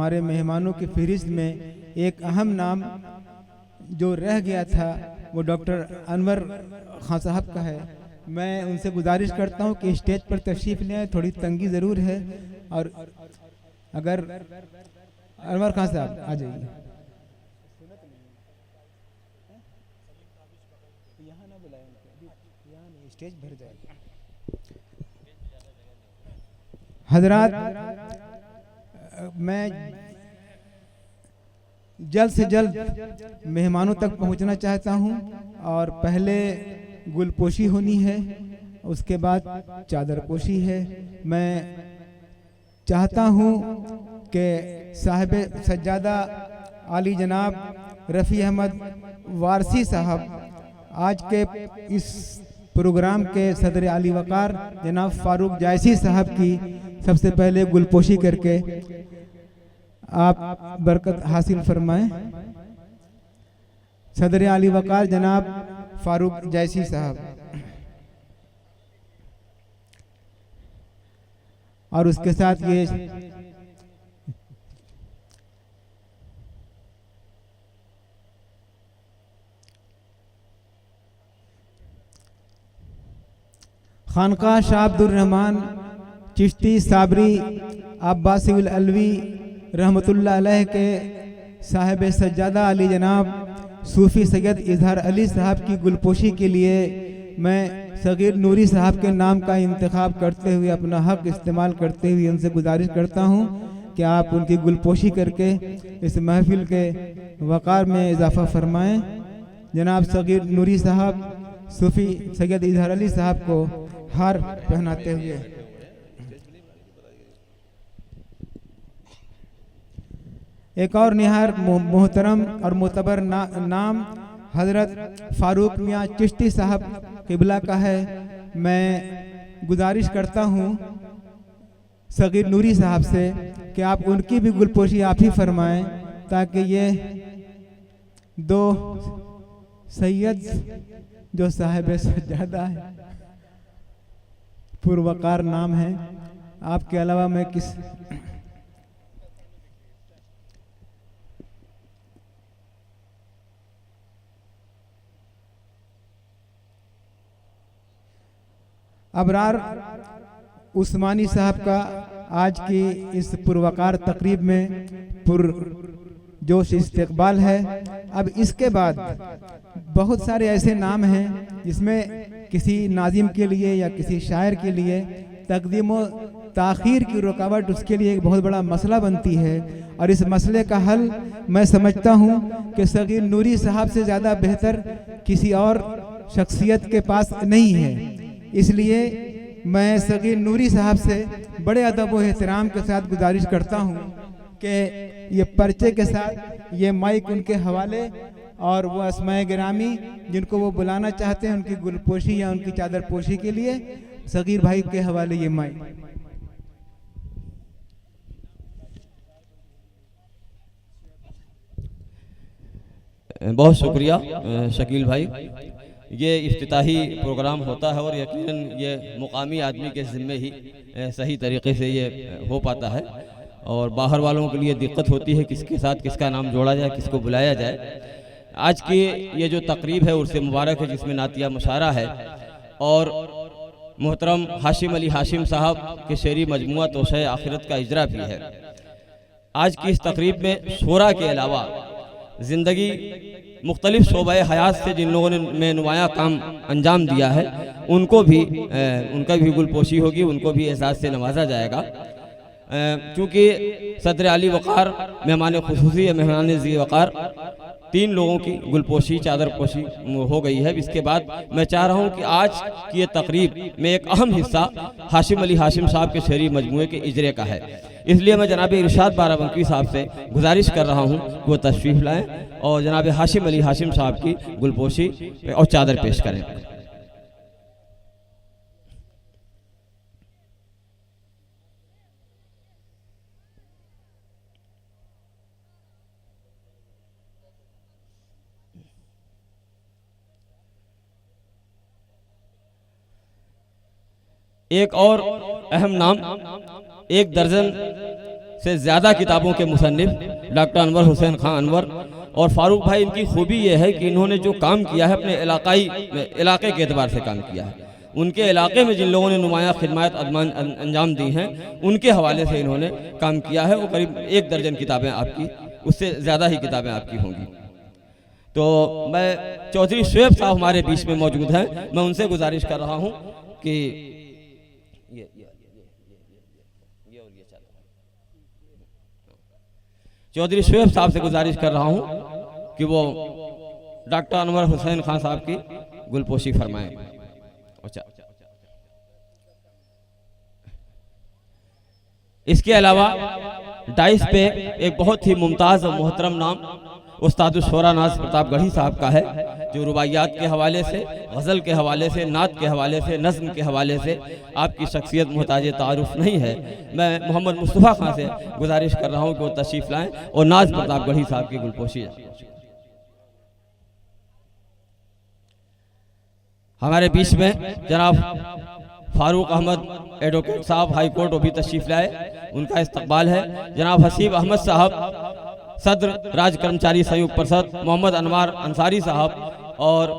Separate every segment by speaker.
Speaker 1: हमारे मेहमानों की फहरिस्त में एक अहम नाम जो रह गया था वो डॉक्टर अनवर खान साहब का है। मैं उनसे गुजारिश करता हूं कि स्टेज पर तशरीफ़ ले आए, थोड़ी तंगी ज़रूर है। और अगर अनवर खान साहब आ जाइए। यहाँ ना बुलाएं, यहाँ नहीं, स्टेज भर जाएगा। हजरात, मैं जल्द से जल्द मेहमानों तक पहुंचना चाहता हूं और पहले गुलपोशी होनी है, उसके बाद चादरपोशी है। मैं चाहता हूं कि साहिब सज्जादा आली जनाब रफ़ी अहमद वारसी साहब आज के इस प्रोग्राम के सदर आली वकार जनाब फारूक जायसी साहब की सबसे पहले गुलपोशी करके आप बरकत हासिल फरमाएं। सदर आली वकार जनाब फारूक जायसी साहब, और उसके साथ ये खानका शाह अब्दुल रहमान चिश्ती साबरी अब्बासी अलवी रहमतुल्लाह अलैह के साहिब सज्जादा अली जनाब सूफ़ी सैयद इजहार अली साहब की गुलपोशी के लिए मैं सगीर नूरी साहब के नाम का इंतखाब करते हुए अपना हक इस्तेमाल करते हुए उनसे गुजारिश करता हूं कि आप उनकी गुलपोशी करके इस महफिल के वक़ार में इजाफा फरमाएं। जनाब सगीर नूरी साहब सूफ़ी सैयद इजहार अली साहब को हार पहनाते हुए एक और निहार मोहतरम और मोतबर नाम हजरत फारूक मियाँ चिश्ती साहब किबला का है। मैं गुजारिश करता हूँ सगीर नूरी साहब से कि आप उनकी भी गुलपोशी आप ही फरमाएं, ताकि ये दो सैयद जो साहिब सज्जादा है, पुरवकार नाम है, आपके अलावा मैं किस अबरार उस्मानी साहब का आज की इस पुरवकार तकरीब में पुरजोश इस्तकबाल है। अब इसके बाद बहुत सारे ऐसे नाम हैं जिसमें किसी नाजिम के लिए या किसी शायर के लिए तकदीम व ताख़ीर की रुकावट उसके लिए एक बहुत बड़ा मसला बनती है, और इस मसले का हल मैं समझता हूँ कि सगीर नूरी साहब से ज़्यादा बेहतर किसी और शख्सियत के पास नहीं है। इसलिए मैं सगीर नूरी साहब से बड़े अदब व एहतराम के साथ गुजारिश करता हूँ कि ये पर्चे के साथ ये माइक उनके हवाले, और वो अस्माए गिरामी जिनको वो बुलाना चाहते हैं उनकी गुलपोशी या उनकी चादर पोशी के लिए सगीर भाई के हवाले ये माइक।
Speaker 2: बहुत शुक्रिया शकील भाई। ये इफ्तिताही प्रोग्राम होता है और यकीनन ये मुकामी आदमी के ज़िम्मे ही सही तरीके से ये हो पाता है, और बाहर वालों के लिए दिक्कत होती है किसके साथ किसका नाम जोड़ा जाए, किसको बुलाया जाए। आज की ये जो तकरीब है उर्स मुबारक है, जिसमें नातिया मुशारा है और मोहतरम हाशिम अली हाशिम साहब के शेरी मजमुआ तोशे आखिरत का इजरा भी है। आज की इस तकरीब में शोरा के अलावा ज़िंदगी मुख्तलिफ शोबे हयात से जिन लोगों ने नुमाया काम अंजाम दिया है उनको भी उनका भी गुलपोशी होगी, उनको भी एजाज़ से नवाजा जाएगा। क्योंकि सदर आली वक़ार मेहमान खुसूसी या मेहमान ज़ी वक़ार 3 लोगों की गुलपोशी चादर पोशी हो गई है। इसके बाद मैं चाह रहा हूँ कि आज की ये तकरीब में एक अहम हिस्सा हाशिम अली हाशिम साहब के शेरी मजमूए के इजरे का है। इसलिए मैं जनाब इरशाद बाराबंकी साहब से गुजारिश कर रहा हूँ कि वो तशरीफ़ लाएँ और जनाब हाशिम अली हाशिम साहब की गुलपोशी और चादर पेश करें। एक और अहम नाम 1 दर्जन से ज़्यादा किताबों के मुसन्निफ डॉक्टर अनवर हुसैन खान अनवर। और फारूक भाई, इनकी खूबी ये है कि इन्होंने जो काम किया है अपने इलाके के एतबार से काम किया है। उनके इलाके में जिन लोगों ने नुमाया खिदमत अंजाम दी हैं, उनके हवाले से इन्होंने काम किया है। वो करीब 1 दर्जन किताबें आपकी, उससे ज़्यादा ही किताबें आपकी होंगी। तो मैं चौधरी शुएब साहब हमारे बीच में मौजूद हैं, मैं उनसे गुजारिश कर रहा हूँ कि चौधरी शुएब साहब से गुजारिश कर रहा हूँ कि वो डॉक्टर अनवर हुसैन खान साहब की गुलपोशी फरमाएं। अच्छा, इसके अलावा डाइस पे एक बहुत ही मुमताज़ और मोहतरम नाम उस्ताद शोरा नाज प्रताप गढ़ी साहब का है, जो रुबाइयात के हवाले से, गज़ल के हवाले से, नात के हवाले से, नज़्म के हवाले से आपकी शख्सियत मोहताज तारुफ नहीं है। मैं मोहम्मद मुस्तफ़ा खान से गुजारिश कर रहा हूँ कि वो तशरीफ़ लाएँ और नाज प्रताप गढ़ी साहब की गुलपोशी। हमारे बीच में जनाब फारूक अहमद एडवोकेट साहब हाई कोर्ट वो भी तशरीफ़ लाए, उनका इस्तकबाल है। जनाब हसीब अहमद साहब सदर राज कर्मचारी संयुक्त परिषद, मोहम्मद अनवार अंसारी साहब और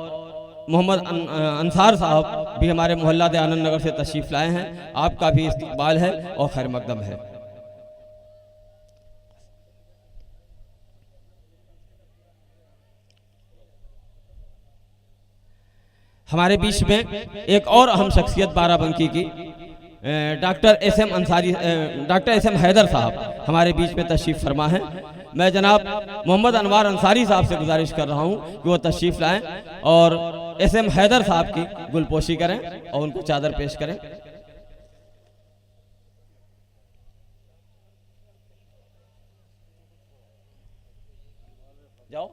Speaker 2: मोहम्मद अंसार साहब भी हमारे मोहल्ला दयानंद नगर से तशरीफ़ लाए हैं। आपका भी इस्तकबाल है और खैर मकदम है। हमारे बीच में एक और अहम शख्सियत बाराबंकी की डॉक्टर एस एम हैदर साहब हमारे बीच में तशरीफ़ फरमा है। मैं जनाब मोहम्मद अनवार अंसारी साहब से गुजारिश कर रहा हूँ कि वो तशरीफ़ लाएं और एस एम हैदर साहब की गुलपोशी करें और उनको चादर पेश करें। जाओ,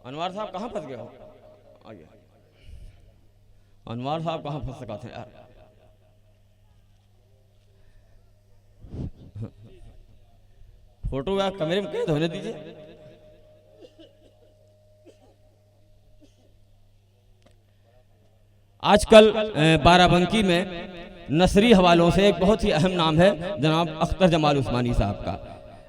Speaker 2: अनवार साहब कहाँ फंस गए हो? आइए, अनवार साहब कहाँ फंस सका थे यार। फोटो या कमरे में कैद होने दीजिए। आजकल बाराबंकी में नसरी हवालों से एक बहुत ही अहम नाम है जनाब अख्तर जमाल उस्मानी साहब का।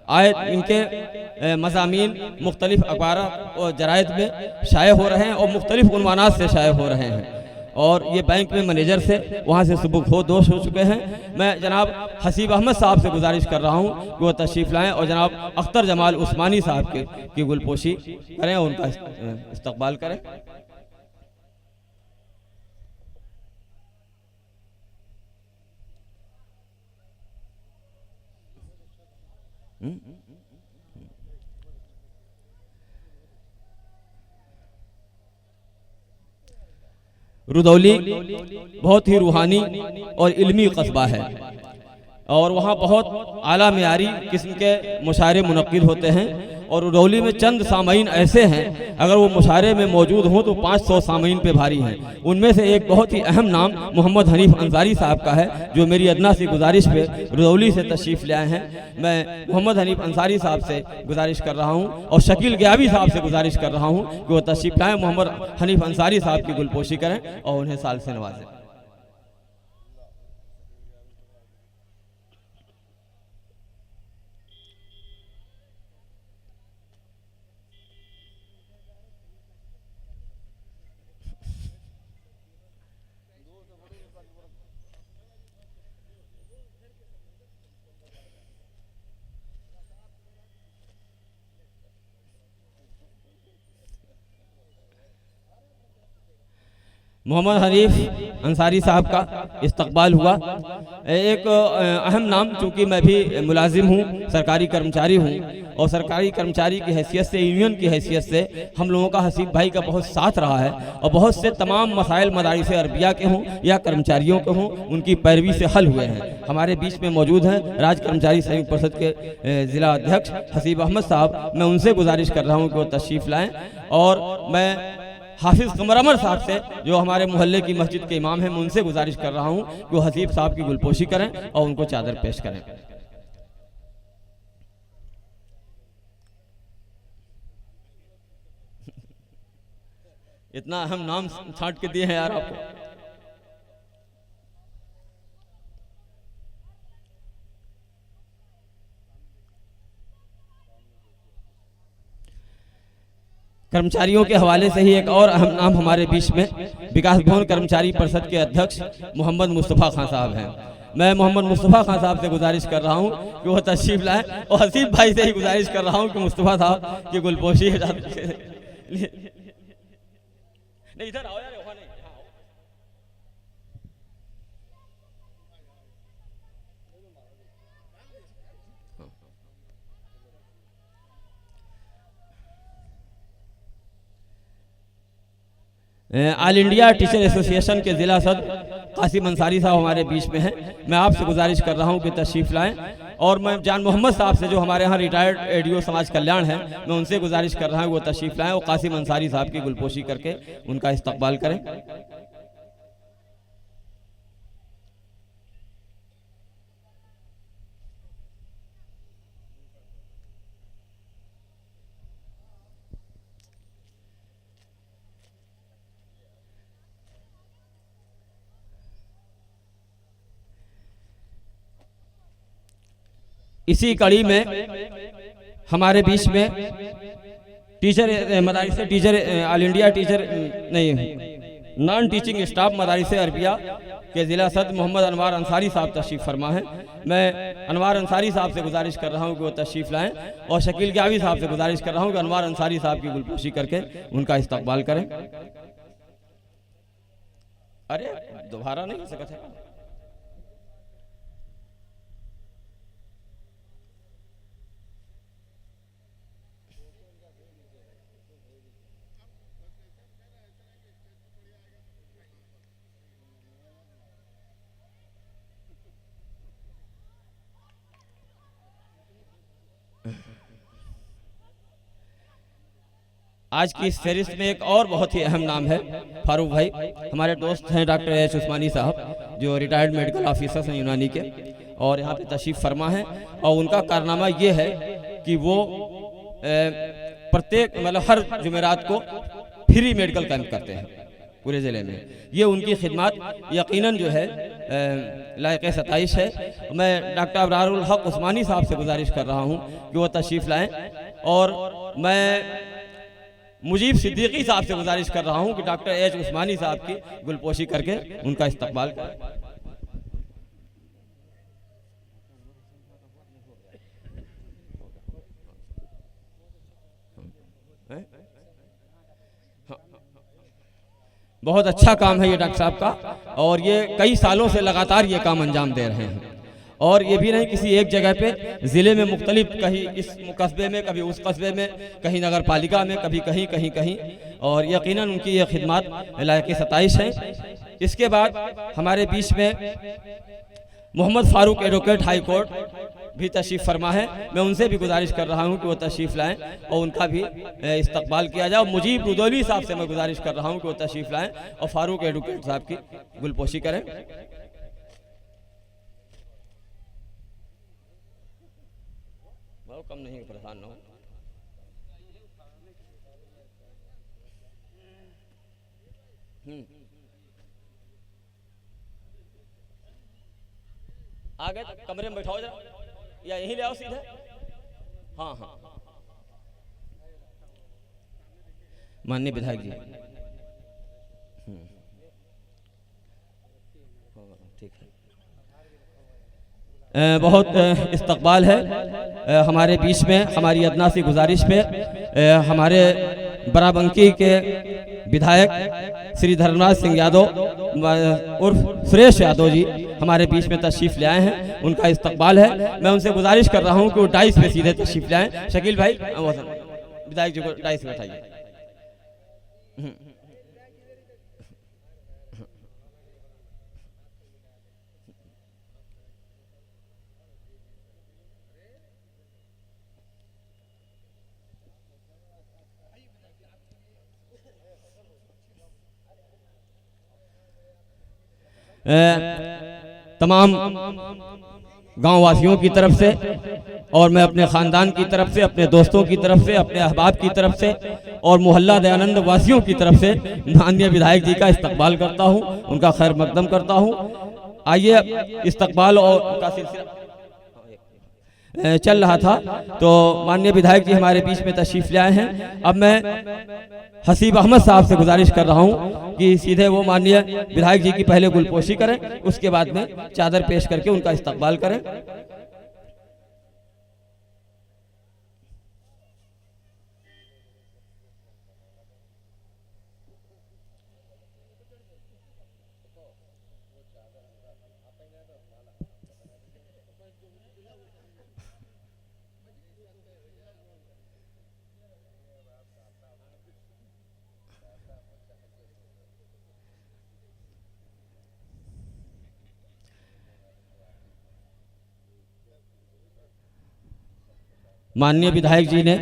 Speaker 2: आए इनके मज़ामीन मुख्तलिफ अखबार और जरायद में शाये हो रहे हैं और मुख्तलिफ उन्वानात से शाये हो रहे हैं। और ये बैंक में मैनेजर से वहाँ से सुबह खो दोष हो चुके हैं। मैं जनाब हसीब अहमद साहब से गुजारिश कर रहा हूँ कि वो तशरीफ़ लाएँ और जनाब अख्तर जमाल उस्मानी साहब की गुलपोशी करें और उनका इस्तकबाल करें। रुदौली बहुत ही रूहानी और इल्मी कस्बा है और वहाँ बहुत आला मेयारी किस्म के मुशायरे मुनक्किद होते हैं। और रुदौली में चंद सामईन ऐसे हैं, अगर वो मुशायरे में मौजूद हों तो 500 सामईन पे भारी हैं। उनमें से एक बहुत ही अहम नाम मोहम्मद हनीफ अंसारी साहब का है, जो मेरी अदना सी गुजारिश पे रुदौली से तशरीफ़ ले आए हैं। मैं मोहम्मद हनीफ अंसारी साहब से गुजारिश कर रहा हूँ और शकील गयाबी साहब से गुजारिश कर रहा हूँ कि वो तशरीफ़ लाएँ, मोहम्मद हनीफ अंसारी साहब की गुलपोशी करें और उन्हें साल से नवाजें। मोहम्मद हनीफ अंसारी साहब का इस्तकबाल हुआ। एक अहम नाम, चूँकि मैं भी मुलाजिम हूँ, सरकारी कर्मचारी हूँ और सरकारी कर्मचारी की हैसियत से, यूनियन की हैसियत से हम लोगों का हसीब भाई का बहुत साथ रहा है और बहुत से तमाम मसाइल मदारिस अरबिया के हों या कर्मचारियों के हों, उनकी पैरवी से हल हुए हैं। हमारे बीच में मौजूद हैं राज कर्मचारी संयुक्त परिषद के ज़िला अध्यक्ष हसीब अहमद साहब। मैं उनसे गुजारिश कर रहा हूँ कि वो तशरीफ़ लाएँ और मैं हाफिज़ कमर अमर साहब से, जो हमारे मोहल्ले की मस्जिद के इमाम हैं, मैं उनसे गुजारिश कर रहा हूँ कि वो हसीब साहब की गुलपोशी करें और उनको चादर पेश करें। इतना अहम नाम छांट के दिए हैं यार आपको। कर्मचारियों के हवाले से ही एक और अहम नाम हमारे बीच में विकास भवन कर्मचारी परिषद के अध्यक्ष मोहम्मद मुस्तफ़ा खान साहब हैं। मैं मोहम्मद मुस्तफ़ा खान साहब से गुजारिश कर रहा हूं कि वो तशरीफ लाएं, और हसीब भाई से ही गुजारिश कर रहा हूं कि मुस्तफ़ा साहब की गुलपोशी नहीं, इधर आओ यार, वहाँ नहीं। ऑल इंडिया टीचर एसोसिएशन के ज़िला सदर कासिम अंसारी साहब हमारे बीच में हैं। मैं आपसे गुजारिश कर रहा हूं कि तशरीफ़ लाएं, और मैं जान मोहम्मद साहब से जो हमारे यहाँ रिटायर्ड एडीओ समाज कल्याण है, मैं उनसे गुजारिश कर रहा हूं वो तशरीफ़ लाएं और कासिम अंसारी साहब की गुलपोशी करके उनका इस्तकबाल करें। इसी कड़ी में हमारे बीच में टीचर मदारिस टीचर ऑल इंडिया टीचर नहीं नॉन टीचिंग स्टाफ मदारिस अरबिया के ज़िला सदर मोहम्मद अनवार अंसारी साहब तशरीफ़ फरमा हैं। मैं अनवार अंसारी साहब से गुजारिश कर रहा हूं कि वो तशरीफ़ लाएं, और शकील ग्यावी साहब से गुजारिश कर रहा हूं कि अनवार अंसारी साहब की गुलपोशी करके उनका इस्तकबाल करें। अरे दोबारा नहीं हो सकता है। आज की इस फहरिस्त में एक और बहुत ही अहम नाम है फारूक भाई। हमारे दोस्त हैं डॉक्टर एच उस्मानी साहब, जो रिटायर्ड मेडिकल ऑफिसर हैं यूनानी के, और यहाँ पे तशरीफ़ फरमा है। और उनका कारनामा ये है कि वो प्रत्येक मतलब हर जुमेरात को फ्री मेडिकल कैंप करते हैं पूरे ज़िले में। ये उनकी खिदमत यकीनन जो है लायक सताइश है। मैं डॉक्टर अबरारुल हक उस्मानी साहब से गुजारिश कर रहा हूँ कि वो तशरीफ़ लाएँ, और मैं मुजीब सिद्दीकी साहब से गुजारिश कर रहा हूं कि डॉक्टर एच उस्मानी साहब की गुलपोशी करके उनका इस्तकबाल करें। बहुत अच्छा काम है ये डॉक्टर साहब का, और ये कई सालों से लगातार ये काम अंजाम दे रहे हैं। और ये भी नहीं किसी एक जगह पे, ज़िले में मुख्तलिफ, कहीं इस कस्बे में, कभी उस कस्बे में, कहीं नगर पालिका में, कभी कहीं कहीं कहीं, और यकीनन उनकी ये खिदमत लायक सताइश है। इसके बाद हमारे बीच में Mohammad Farooq advocate high court भी तशरीफ़ फरमा है। मैं उनसे भी गुजारिश कर रहा हूँ कि वो तशरीफ़ लाएँ और उनका भी इस्तकबाल किया जाए। और मुजीब रुदौली साहब से मैं गुजारिश कर रहा हूँ कि वो तशरीफ़ लाएँ और फारूक एडवोकेट साहब की गुलपोशी करें। कम नहीं, परेशान ना हो। आगे कमरे में बैठाओ जरा, या यहीं ले आओ सीधे। हाँ हाँ, माननीय विधायक जी। ठीक है, बहुत इस्तकबाल है हमारे बीच में। हमारी अदना सी गुजारिश में हमारे बराबंकी के विधायक श्री धर्मराज सिंह यादव उर्फ सुरेश यादव जी हमारे बीच में तशरीफ़ ले आए हैं, उनका इस्तकबाल है। मैं उनसे गुजारिश कर रहा हूं कि वो डाइस पे सीधे तशरीफ़ ले आएँ। शकील भाई विधायक जी को डाइस पे बैठाइए। तमाम गांव वासियों की तरफ से, और मैं अपने ख़ानदान की तरफ से, अपने दोस्तों की तरफ से, अपने अहबाब की तरफ से, और मोहल्ला दयानंद वासियों की तरफ से माननीय विधायक जी का इस्तकबाल करता हूं, उनका खैर मकदम करता हूं। आइए इस्तकबाल और का सिलसिला चल रहा था, तो माननीय विधायक जी हमारे बीच में तशरीफ ले आए हैं। अब मैं हसीब अहमद साहब से गुजारिश कर रहा हूं कि सीधे वो माननीय विधायक जी की पहले गुलपोशी करें, उसके बाद में चादर पेश करके उनका इस्तकबाल करें। माननीय विधायक जी ने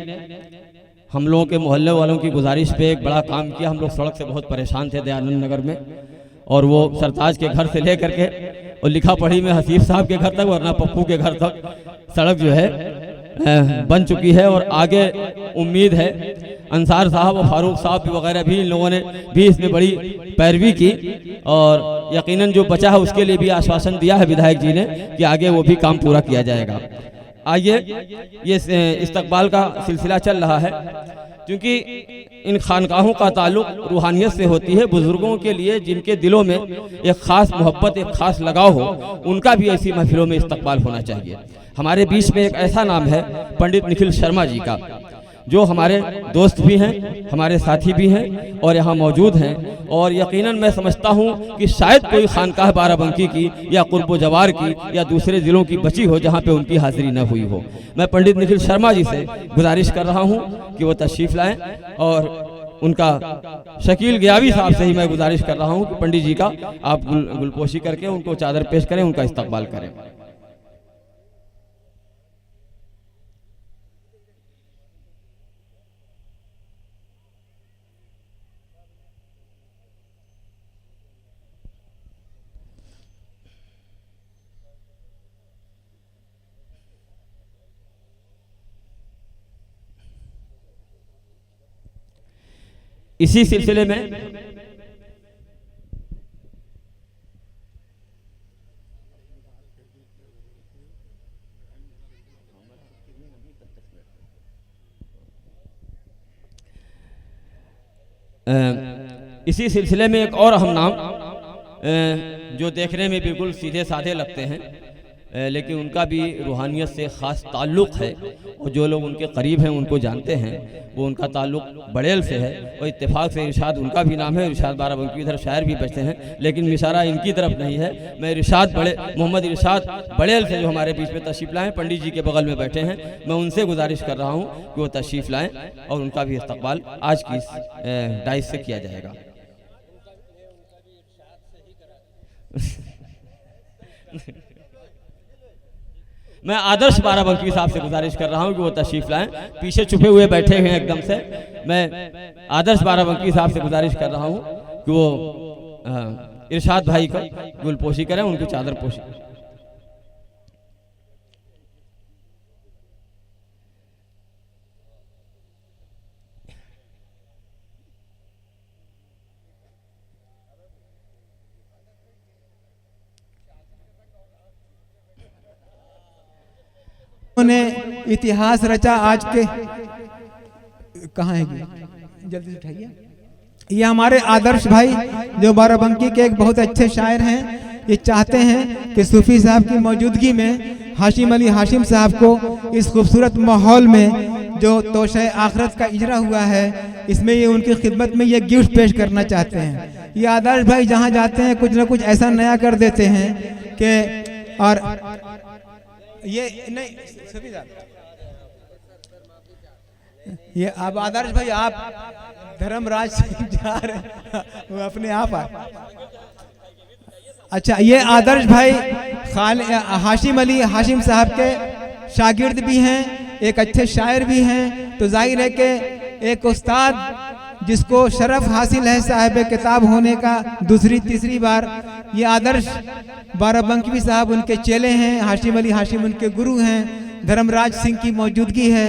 Speaker 2: हम लोगों के मोहल्ले वालों की गुजारिश पे एक बड़ा काम किया। हम लोग सड़क से बहुत परेशान थे दयानंद नगर में, और वो सरताज के घर से लेकर के और लिखा पढ़ी में हसीब साहब के घर तक, वरना पप्पू के घर तक सड़क जो है बन चुकी है। और आगे उम्मीद है अंसार साहब और फारूक साहब वगैरह भी, इन लोगों ने भी इसमें बड़ी पैरवी की, और यकीनन जो बचा है उसके लिए भी आश्वासन दिया है विधायक जी ने कि आगे वो भी काम पूरा किया जाएगा। आइए, ये इस्तकबाल का सिलसिला चल रहा है, क्योंकि इन खानकाहों का ताल्लुक रूहानियत से होती है। बुजुर्गों के लिए जिनके दिलों में एक ख़ास मोहब्बत, एक ख़ास लगाव हो, उनका भी ऐसी महफिलों में इस्तकबाल होना चाहिए। हमारे बीच में एक ऐसा नाम है पंडित निखिल शर्मा जी का, जो हमारे दोस्त भी हैं, हमारे साथी भी हैं और यहाँ मौजूद हैं। और यकीनन मैं समझता हूँ कि शायद कोई खानकाह बाराबंकी की या कुर्ब जवार की या दूसरे ज़िलों की बची हो जहाँ पे उनकी हाज़िरी न हुई हो। मैं पंडित निखिल शर्मा जी से गुजारिश कर रहा हूँ कि वो तशरीफ़ लाएँ, और उनका शकील गियावी साहब से ही मैं गुजारिश कर रहा हूँ कि पंडित जी का आप गुलपोशी करके उनको चादर पेश करें, उनका इस्तकबाल करें। इसी सिलसिले में एक और अहम नाम, जो देखने में बिल्कुल सीधे साधे लगते हैं, लेकिन उनका भी रूहानियत से ख़ास ताल्लुक़ है, और जो लोग उनके करीब हैं उनको जानते हैं। वो उनका ताल्लुक़ बड़ेल से है, और इत्तेफाक से इरशाद उनका भी नाम है। इरशाद बाराबंकी इधर शायर भी बचते हैं, लेकिन इशारा इनकी तरफ नहीं है। मैं मोहम्मद इरशाद बड़ेल से जो हमारे बीच में तशरीफ़ लाएँ, पंडित जी के बगल में बैठे हैं, मैं उनसे गुजारिश कर रहा हूँ कि वो तशरीफ़ लाएँ और उनका भी इस्तकबाल आज की डाइस से किया जाएगा। मैं आदर्श बाराबंकी साहब से गुजारिश कर रहा हूं कि वो तशरीफ लाएं, पीछे छुपे हुए बैठे हैं एकदम से। मैं आदर्श बाराबंकी साहब से गुजारिश कर रहा हूं कि वो इरशाद भाई का गुलपोशी करें, उनकी चादर पोशी।
Speaker 1: ने इतिहास रचा आज के, कहाँ है जल्दी से उठाइए। ये हमारे आदर्श भाई जो बाराबंकी के एक बहुत अच्छे शायर हैं, ये चाहते हैं कि सूफी साहब की मौजूदगी में हाशिम अली हाशिम साहब को इस खूबसूरत माहौल में जो तोशे आखरत का इजरा हुआ है, इसमें ये उनकी खिदमत में ये गिफ्ट पेश करना चाहते हैं। ये आदर्श भाई जहाँ जाते हैं कुछ ना कुछ ऐसा नया कर देते हैं कि, और ये नहीं सभी ये अब आदर्श भाई आप धर्मराज जा रहे वो अपने आप आए। अच्छा, ये आदर्श भाई हाशिम अली हाशिम साहब के शागिर्द भी हैं, एक अच्छे शायर भी हैं। तो जाहिर है कि एक उस्ताद जिसको शरफ हासिल है साहिब किताब होने का दूसरी तीसरी बार, ये आदर्श बाराबंकी साहब उनके चेले हैं, हाशिम अली हाशिम उनके गुरु हैं, धर्मराज सिंह की मौजूदगी है,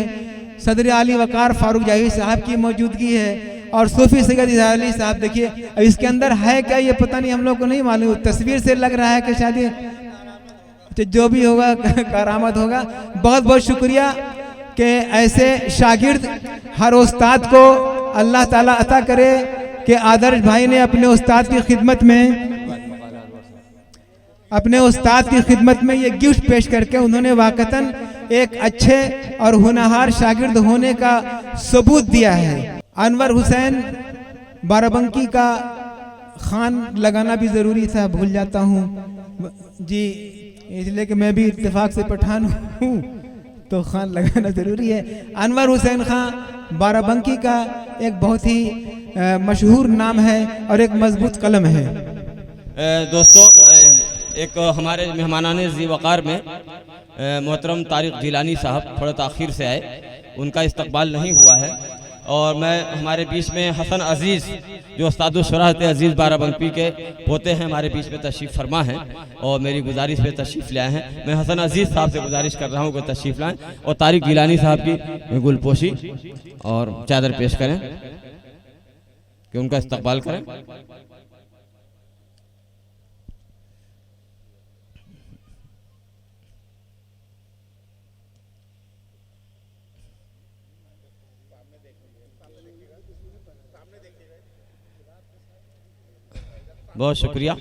Speaker 1: सदर आली वकार फारूक जाहिद साहब की मौजूदगी है, और सूफी सैयद इज़हार अली साहब। देखिए अब इसके अंदर है क्या ये पता नहीं, हम लोग को नहीं मालूम। तस्वीर से लग रहा है कि शायद तो जो भी होगा करामत होगा। बहुत बहुत शुक्रिया कि ऐसे शागिर्द हर उस्ताद को अल्लाह ताला अता करे कि आदर्श भाई ने अपने उस्ताद की खिदमत में ये गिफ्ट पेश करके उन्होंने वाकतन एक अच्छे और हुनहार शागिर्द होने का सबूत दिया है। अनवर हुसैन बाराबंकी का खान लगाना भी ज़रूरी था, भूल जाता हूँ जी, इसलिए कि मैं भी इत्तेफाक से पठान हूँ तो खान लगाना ज़रूरी है। अनवर हुसैन खान बाराबंकी का एक बहुत ही मशहूर नाम है और एक मजबूत कलम है।
Speaker 2: दोस्तों, एक हमारे मेहमानाने ज़ी वक़ार में मोहतरम तारिक जिलानी साहब थोड़ा ताख़ीर से आए, उनका इस्तकबाल नहीं हुआ है। और मैं हमारे बीच में हसन अजीज़ जो उस्ताद शुराहत अजीज़ बाराबंकी के पोते हैं हमारे बीच में तशरीफ़ फरमा हैं और मेरी गुजारिश पे तशरीफ़ लाए हैं। मैं हसन अजीज़ साहब से गुजारिश कर रहा हूँ कि तशरीफ़ लाएँ और तारिक जिलानी साहब की गुलपोशी और चादर पेश करें कि उनका इस्तकबाल करें। बहुत शुक्रिया।